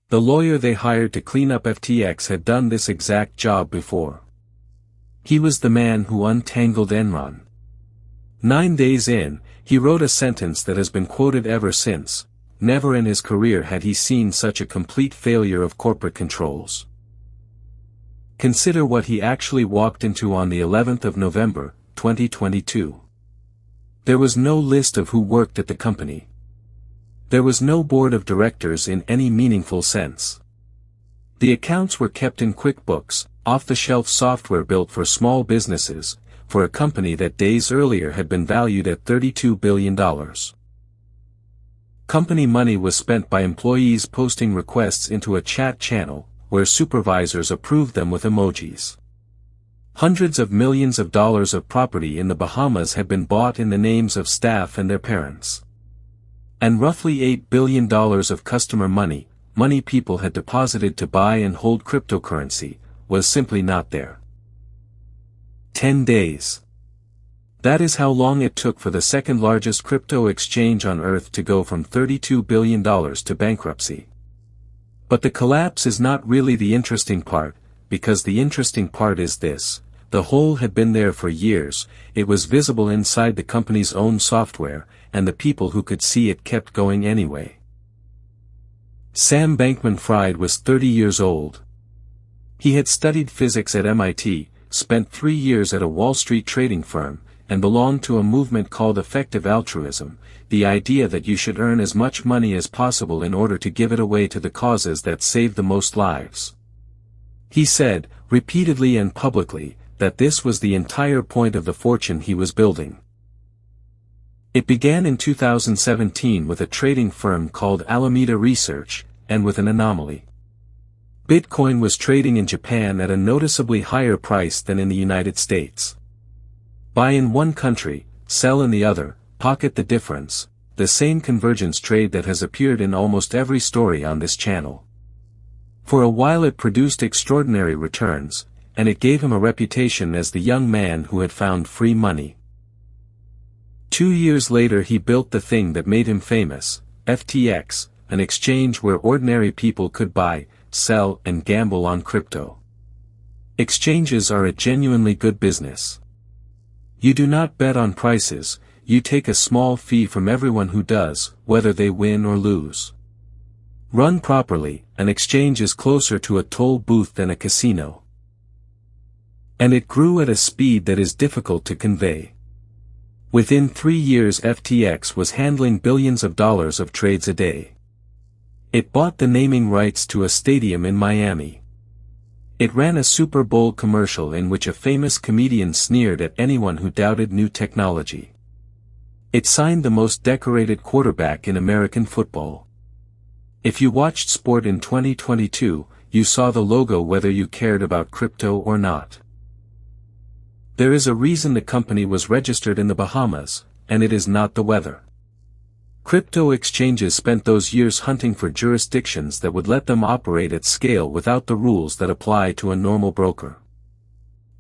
The lawyer they hired to clean up FTX had done this exact job before. He was the man who untangled Enron. 9 days in, he wrote a sentence that has been quoted ever since: "Never in his career had he seen such a complete failure of corporate controls." Consider what he actually walked into on the 11th of November, 2022. There was no list of who worked at the company. There was no board of directors in any meaningful sense. The accounts were kept in QuickBooks, off-the-shelf software built for small businesses, for a company that days earlier had been valued at $32 billion. Company money was spent by employees posting requests into a chat channel, where supervisors approved them with emojis. Hundreds of millions of dollars of property in the Bahamas had been bought in the names of staff and their parents. And roughly $8 billion of customer money people had deposited to buy and hold cryptocurrency, was simply not there. 10 days. That is how long it took for the second largest crypto exchange on earth to go from $32 billion to bankruptcy. But the collapse is not really the interesting part, because the interesting part is this: the hole had been there for years, it was visible inside the company's own software, and the people who could see it kept going anyway. Sam Bankman-Fried was 30 years old. He had studied physics at MIT, spent 3 years at a Wall Street trading firm, and belonged to a movement called Effective Altruism, the idea that you should earn as much money as possible in order to give it away to the causes that save the most lives. He said, repeatedly and publicly, that this was the entire point of the fortune he was building. It began in 2017 with a trading firm called Alameda Research, and with an anomaly. Bitcoin was trading in Japan at a noticeably higher price than in the United States. Buy in one country, sell in the other, pocket the difference, the same convergence trade that has appeared in almost every story on this channel. For a while it produced extraordinary returns, and it gave him a reputation as the young man who had found free money. 2 years later he built the thing that made him famous, FTX, an exchange where ordinary people could buy, sell, and gamble on crypto. Exchanges are a genuinely good business. You do not bet on prices, you take a small fee from everyone who does, whether they win or lose. Run properly, an exchange is closer to a toll booth than a casino. And it grew at a speed that is difficult to convey. Within 3 years FTX was handling billions of dollars of trades a day. It bought the naming rights to a stadium in Miami. It ran a Super Bowl commercial in which a famous comedian sneered at anyone who doubted new technology. It signed the most decorated quarterback in American football. If you watched sport in 2022, you saw the logo whether you cared about crypto or not. There is a reason the company was registered in the Bahamas, and it is not the weather. Crypto exchanges spent those years hunting for jurisdictions that would let them operate at scale without the rules that apply to a normal broker.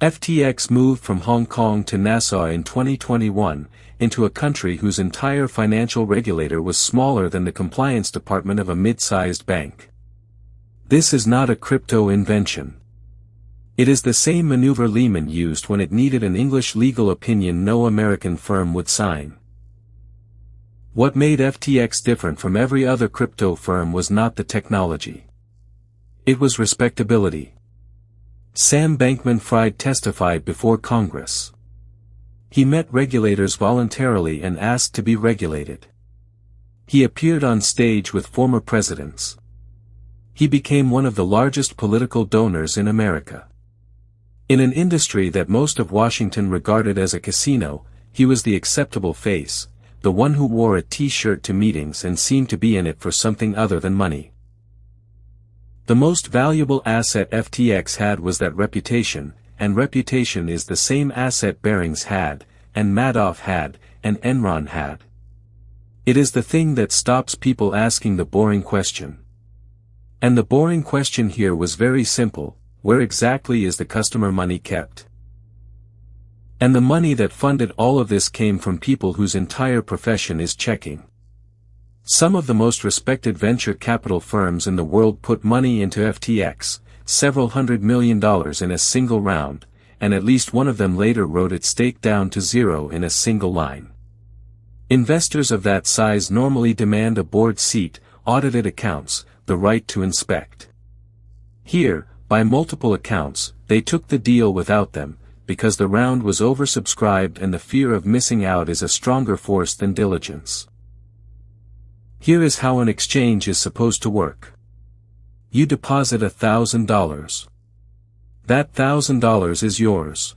FTX moved from Hong Kong to Nassau in 2021, into a country whose entire financial regulator was smaller than the compliance department of a mid-sized bank. This is not a crypto invention. It is the same maneuver Lehman used when it needed an English legal opinion no American firm would sign. What made FTX different from every other crypto firm was not the technology. It was respectability. Sam Bankman-Fried testified before Congress. He met regulators voluntarily and asked to be regulated. He appeared on stage with former presidents. He became one of the largest political donors in America. In an industry that most of Washington regarded as a casino, he was the acceptable face, the one who wore a t-shirt to meetings and seemed to be in it for something other than money. The most valuable asset FTX had was that reputation, and reputation is the same asset Barings had, and Madoff had, and Enron had. It is the thing that stops people asking the boring question. And the boring question here was very simple: where exactly is the customer money kept? And the money that funded all of this came from people whose entire profession is checking. Some of the most respected venture capital firms in the world put money into FTX, several $100 million in a single round, and at least one of them later wrote its stake down to zero in a single line. Investors of that size normally demand a board seat, audited accounts, the right to inspect. Here, by multiple accounts, they took the deal without them, because the round was oversubscribed and the fear of missing out is a stronger force than diligence. Here is how an exchange is supposed to work. You deposit $1,000. That $1,000 is yours.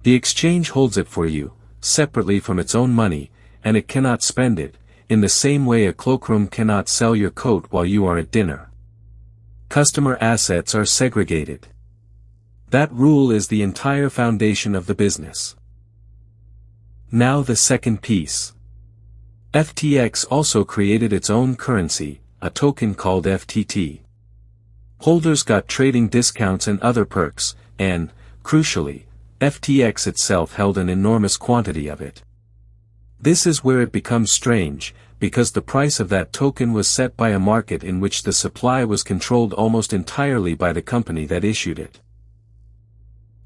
The exchange holds it for you, separately from its own money, and it cannot spend it, in the same way a cloakroom cannot sell your coat while you are at dinner. Customer assets are segregated. That rule is the entire foundation of the business. Now the second piece. FTX also created its own currency, a token called FTT. Holders got trading discounts and other perks, and, crucially, FTX itself held an enormous quantity of it. This is where it becomes strange, because the price of that token was set by a market in which the supply was controlled almost entirely by the company that issued it.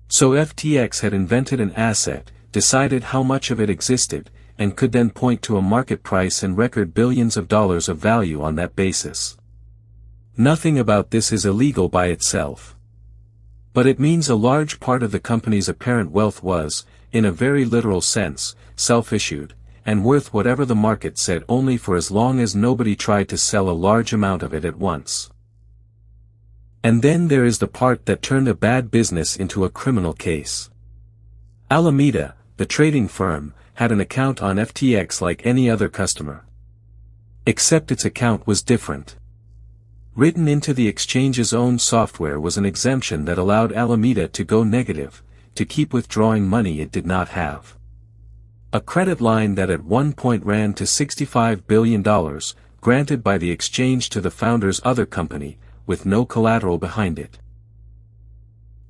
So FTX had invented an asset, decided how much of it existed, and could then point to a market price and record billions of dollars of value on that basis. Nothing about this is illegal by itself. But it means a large part of the company's apparent wealth was, in a very literal sense, self-issued, and worth whatever the market said only for as long as nobody tried to sell a large amount of it at once. And then there is the part that turned a bad business into a criminal case. Alameda, the trading firm, had an account on FTX like any other customer. Except its account was different. Written into the exchange's own software was an exemption that allowed Alameda to go negative, to keep withdrawing money it did not have. A credit line that at one point ran to $65 billion, granted by the exchange to the founder's other company, with no collateral behind it.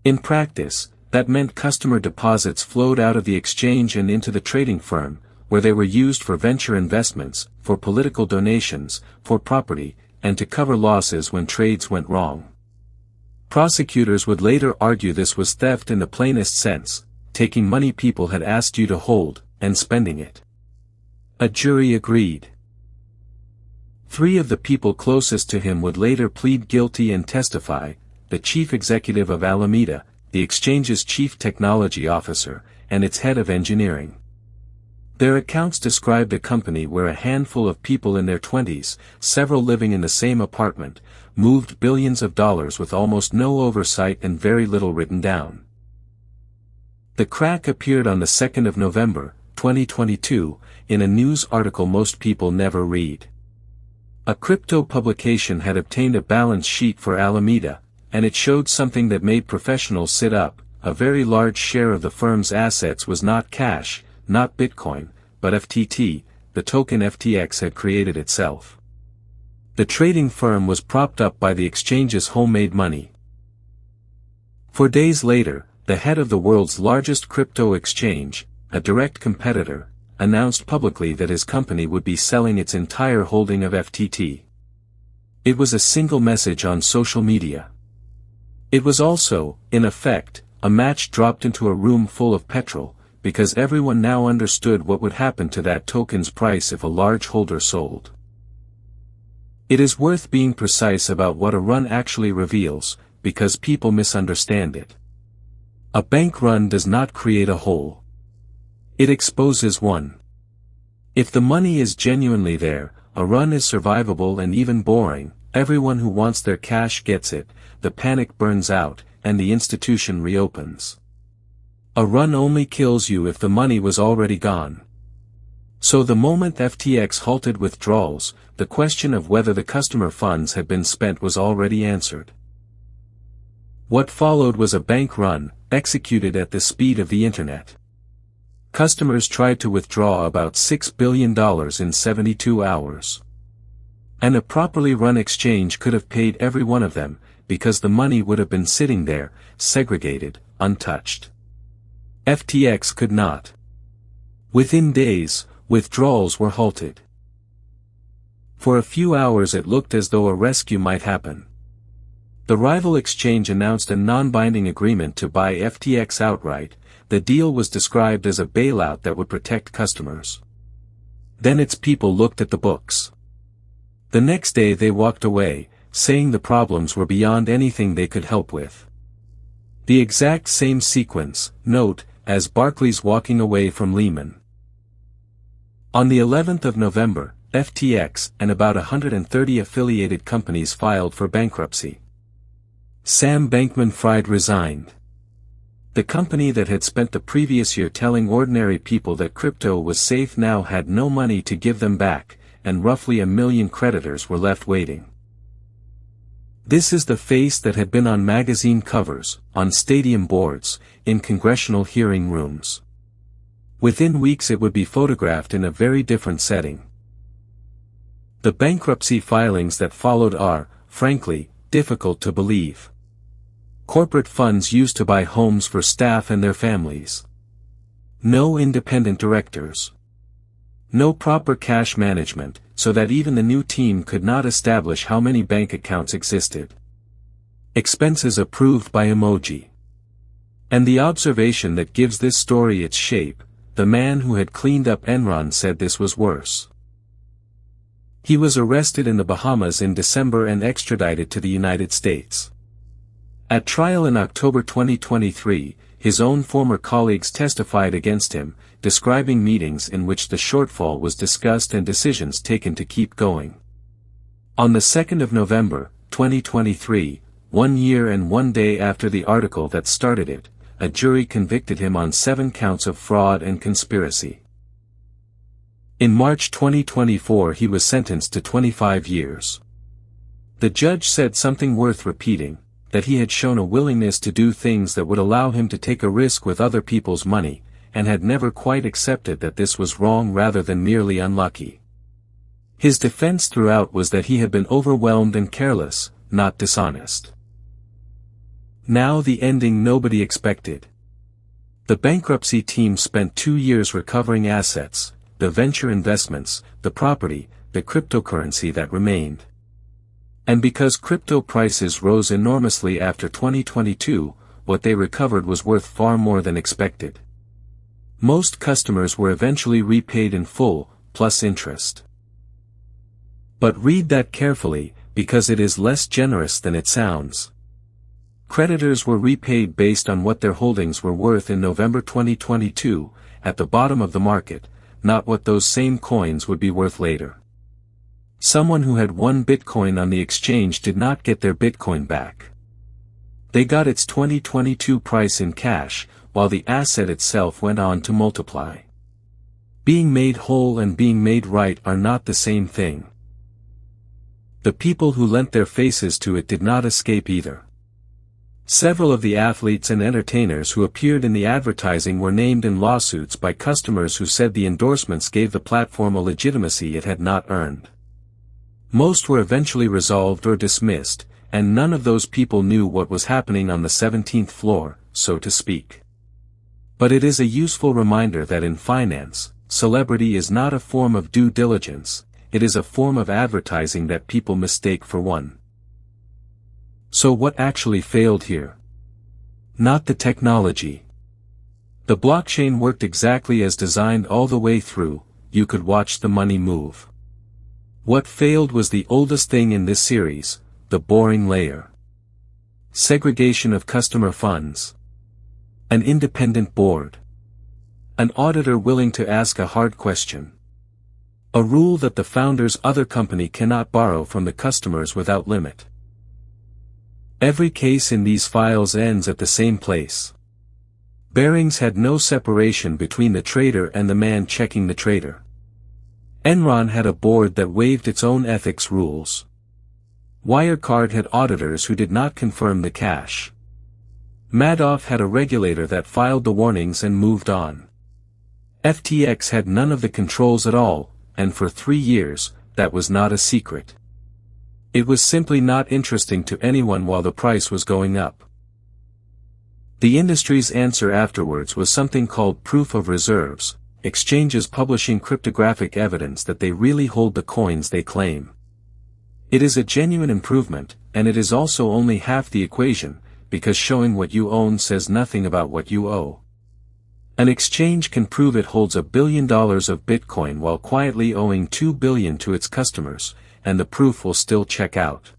In practice, that meant customer deposits flowed out of the exchange and into the trading firm, where they were used for venture investments, for political donations, for property, and to cover losses when trades went wrong. Prosecutors would later argue this was theft in the plainest sense, taking money people had asked you to hold, and spending it. A jury agreed. 3 of the people closest to him would later plead guilty and testify: the chief executive of Alameda, the exchange's chief technology officer, and its head of engineering. Their accounts described a company where a handful of people in their 20s, several living in the same apartment, moved billions of dollars with almost no oversight and very little written down. The crack appeared on the 2nd of November, 2022, in a news article most people never read. A crypto publication had obtained a balance sheet for Alameda, and it showed something that made professionals sit up: a very large share of the firm's assets was not cash, not Bitcoin, but FTT, the token FTX had created itself. The trading firm was propped up by the exchange's homemade money. 4 days later, the head of the world's largest crypto exchange, a direct competitor, announced publicly that his company would be selling its entire holding of FTT. It was a single message on social media. It was also, in effect, a match dropped into a room full of petrol, because everyone now understood what would happen to that token's price if a large holder sold. It is worth being precise about what a run actually reveals, because people misunderstand it. A bank run does not create a hole. It exposes one. If the money is genuinely there, a run is survivable and even boring. Everyone who wants their cash gets it, the panic burns out, and the institution reopens. A run only kills you if the money was already gone. So the moment FTX halted withdrawals, the question of whether the customer funds had been spent was already answered. What followed was a bank run, executed at the speed of the internet. Customers tried to withdraw about $6 billion in 72 hours. And a properly run exchange could have paid every one of them, because the money would have been sitting there, segregated, untouched. FTX could not. Within days, withdrawals were halted. For a few hours it looked as though a rescue might happen. The rival exchange announced a non-binding agreement to buy FTX outright. The deal was described as a bailout that would protect customers. Then its people looked at the books. The next day they walked away, saying the problems were beyond anything they could help with. The exact same sequence, note, as Barclays walking away from Lehman. On the 11th of November, FTX and about 130 affiliated companies filed for bankruptcy. Sam Bankman-Fried resigned. The company that had spent the previous year telling ordinary people that crypto was safe now had no money to give them back, and roughly 1 million creditors were left waiting. This is the face that had been on magazine covers, on stadium boards, in congressional hearing rooms. Within weeks it would be photographed in a very different setting. The bankruptcy filings that followed are, frankly, difficult to believe. Corporate funds used to buy homes for staff and their families. No independent directors. No proper cash management, so that even the new team could not establish how many bank accounts existed. Expenses approved by emoji. And the observation that gives this story its shape, the man who had cleaned up Enron said this was worse. He was arrested in the Bahamas in December and extradited to the United States. At trial in October 2023, his own former colleagues testified against him, describing meetings in which the shortfall was discussed and decisions taken to keep going. On the 2nd of November, 2023, 1 year and 1 day after the article that started it, a jury convicted him on 7 counts of fraud and conspiracy. In March 2024 he was sentenced to 25 years. The judge said something worth repeating, that he had shown a willingness to do things that would allow him to take a risk with other people's money, and had never quite accepted that this was wrong rather than merely unlucky. His defense throughout was that he had been overwhelmed and careless, not dishonest. Now the ending nobody expected. The bankruptcy team spent 2 years recovering assets, the venture investments, the property, the cryptocurrency that remained. And because crypto prices rose enormously after 2022, what they recovered was worth far more than expected. Most customers were eventually repaid in full, plus interest. But read that carefully, because it is less generous than it sounds. Creditors were repaid based on what their holdings were worth in November 2022, at the bottom of the market, not what those same coins would be worth later. Someone who had 1 Bitcoin on the exchange did not get their Bitcoin back. They got its 2022 price in cash, while the asset itself went on to multiply. Being made whole and being made right are not the same thing. The people who lent their faces to it did not escape either. Several of the athletes and entertainers who appeared in the advertising were named in lawsuits by customers who said the endorsements gave the platform a legitimacy it had not earned. Most were eventually resolved or dismissed, and none of those people knew what was happening on the 17th floor, so to speak. But it is a useful reminder that in finance, celebrity is not a form of due diligence, it is a form of advertising that people mistake for one. So what actually failed here? Not the technology. The blockchain worked exactly as designed all the way through, you could watch the money move. What failed was the oldest thing in this series, the boring layer. Segregation of customer funds. An independent board. An auditor willing to ask a hard question. A rule that the founder's other company cannot borrow from the customers without limit. Every case in these files ends at the same place. Barings had no separation between the trader and the man checking the trader. Enron had a board that waived its own ethics rules. Wirecard had auditors who did not confirm the cash. Madoff had a regulator that filed the warnings and moved on. FTX had none of the controls at all, and for 3 years, that was not a secret. It was simply not interesting to anyone while the price was going up. The industry's answer afterwards was something called proof of reserves, exchanges publishing cryptographic evidence that they really hold the coins they claim. It is a genuine improvement, and it is also only half the equation, because showing what you own says nothing about what you owe. An exchange can prove it holds $1 billion of Bitcoin while quietly owing $2 billion to its customers, and the proof will still check out.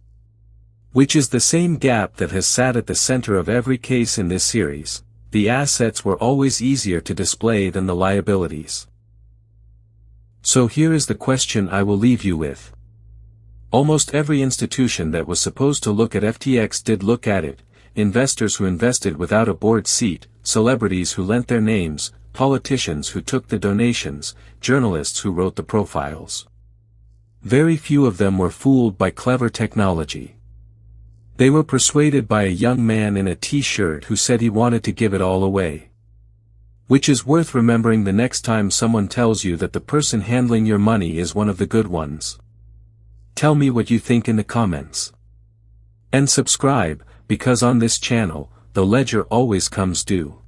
Which is the same gap that has sat at the center of every case in this series. The assets were always easier to display than the liabilities. So here is the question I will leave you with. Almost every institution that was supposed to look at FTX did look at it: investors who invested without a board seat, celebrities who lent their names, politicians who took the donations, journalists who wrote the profiles. Very few of them were fooled by clever technology. They were persuaded by a young man in a t-shirt who said he wanted to give it all away. Which is worth remembering the next time someone tells you that the person handling your money is one of the good ones. Tell me what you think in the comments. And subscribe, because on this channel, the ledger always comes due.